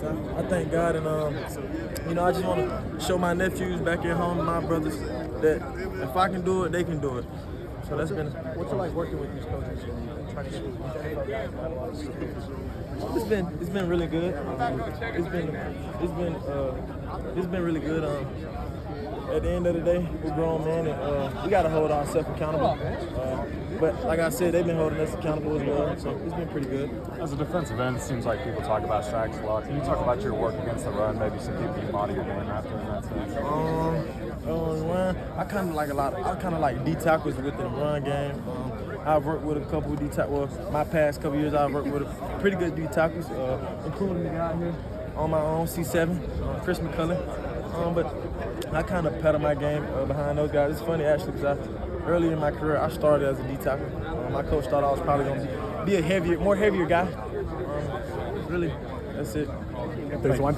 I thank God, and I just want to show my nephews back at home, my brothers, that if I can do it, they can do it. So that's been. What's it like working with these coaches and trying to get these NFL guys that have a lot of experience? It's been really good. It's been really good. At the end of the day, we're grown men, and we got to hold ourselves accountable. But like I said, they've been holding us accountable as well, so it's been pretty good. As a defensive end, it seems like people talk about Shaq's luck. Can you talk about your work against the run, maybe some people you model your game after in that sense? Run, I kind of like D tackles within the run game. I've worked with a couple of D tackles. Well, my past couple years, I've worked with pretty good D tackles, including the guy here on my own, C7, Chris McCullum. But I kind of pedal my game behind those guys. It's funny actually because early in my career I started as a D tackle. My coach thought I was probably going to be a more heavier guy. Really, that's it. If there's one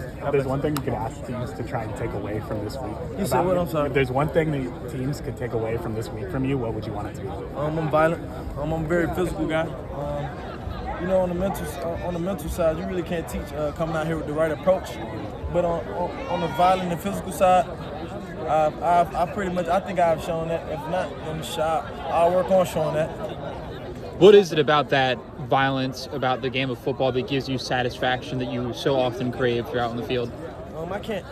thing you could ask teams to try and take away from this week. You said what? I'm sorry. If there's one thing that teams could take away from this week from you, what would you want it to be? I'm violent. I'm a very physical guy. On the mental side, you really can't teach coming out here with the right approach. But on the violent and physical side, I think I've shown that. If not in the shop, I'll work on showing that. What is it about that violence, about the game of football, that gives you satisfaction that you so often crave throughout on the field? I can't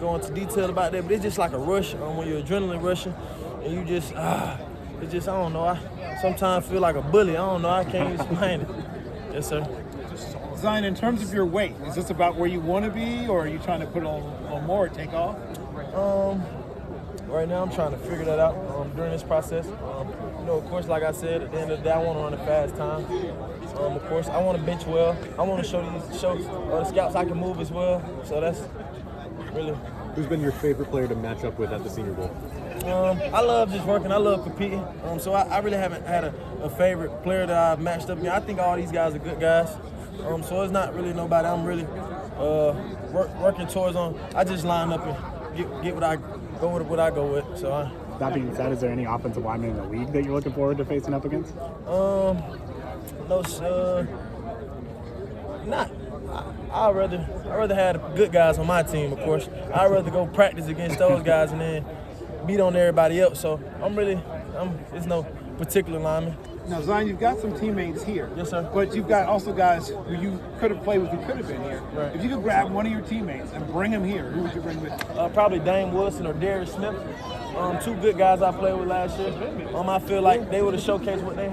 go into detail about that, but it's just like a rush when you're adrenaline rushing, and you just it's just I don't know. I sometimes feel like a bully. I don't know. I can't even explain it. Yes, sir. Zion, in terms of your weight, is this about where you want to be, or are you trying to put on more or take off? Right now I'm trying to figure that out during this process. Of course, like I said, at the end of the day, I want to run a fast time. Of course, I want to bench well. I want to show the scouts I can move as well. So that's really. Who's been your favorite player to match up with at the Senior Bowl? I love just working. I love competing. So I really haven't had a favorite player that I've matched up against. I think all these guys are good guys. So it's not really nobody I'm really working towards on. I just line up and get what I go with. So that being said, is there any offensive lineman in the league that you're looking forward to facing up against? No, not. I'd rather have good guys on my team, of course. I'd rather go practice against those guys and then beat on everybody else. So it's no particular lineman. Now, Zion, you've got some teammates here. Yes, sir. But you've got also guys who you could have played with who could have been here. Right. If you could grab one of your teammates and bring him here, who would you bring with you? Probably Dane Wilson or Darius Smith. Two good guys I played with last year. I feel like they would have showcased what they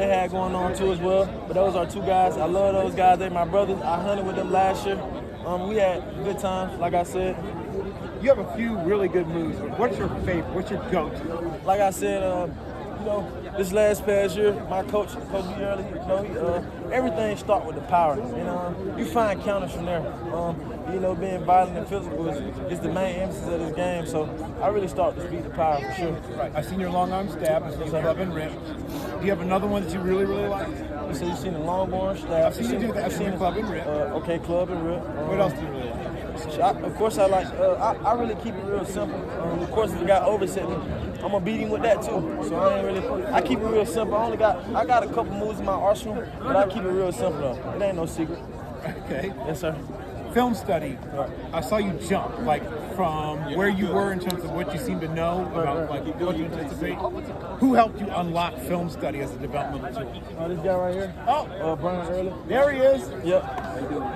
had going on too as well. But those are two guys. I love those guys. They're my brothers. I hunted with them last year. We had good times, like I said. You have a few really good moves, but what's your favorite? What's your go-to? Like I said, this last past year, my coach me early, everything starts with the power. You find counters from there. Being violent and physical is the main emphasis of this game. So I really start to speed the power for sure. Right. I've seen your long arm stab. I've seen your club and rip. Do you have another one that you really, really like? So you've seen the long arm stab. I've seen you do that. I've seen the club and rip. Club and rip. What else do you really like? Of course, I like. I really keep it real simple. Of course, if the guy overset me, I'm gonna beat him with that too. So I keep it real simple. I got a couple moves in my arsenal, but I keep it real simple though. It ain't no secret. Okay. Yes, sir. Film study. I saw you jump, from where you were in terms of what you seem to know about, what you anticipate. Who helped you unlock film study as a developmental tool? This guy right here. Brian Early. There he is. Yep.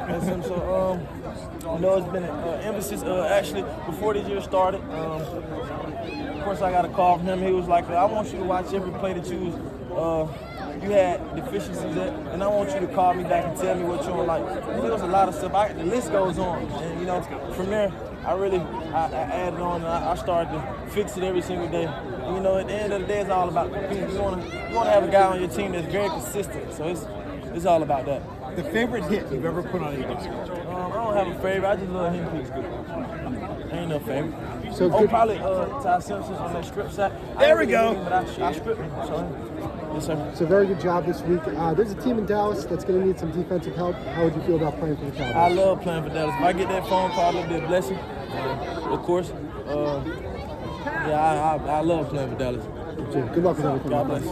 That's him. So, it's been an emphasis. Actually, before this year started, of course, I got a call from him. He was like, "I want you to watch every play that you had deficiencies at, and I want you to call me back and tell me what you don't like." There was a lot of stuff. The list goes on, and from there, I added on, and I started to fix it every single day. At the end of the day, it's all about competing. You want to have a guy on your team that's very consistent. So it's all about that. The favorite hit you've ever put on anybody? I don't have a favorite. I just love him. He's good. Ain't no favorite. So probably Ty Simpson on that script side. There we go. But I script him. Yes, sir. So very good job this week. There's a team in Dallas that's going to need some defensive help. How would you feel about playing for the Cowboys? I love playing for Dallas. If I get that phone call, it'll be a blessing. Of course. I love playing for Dallas. Good luck with everything. God bless.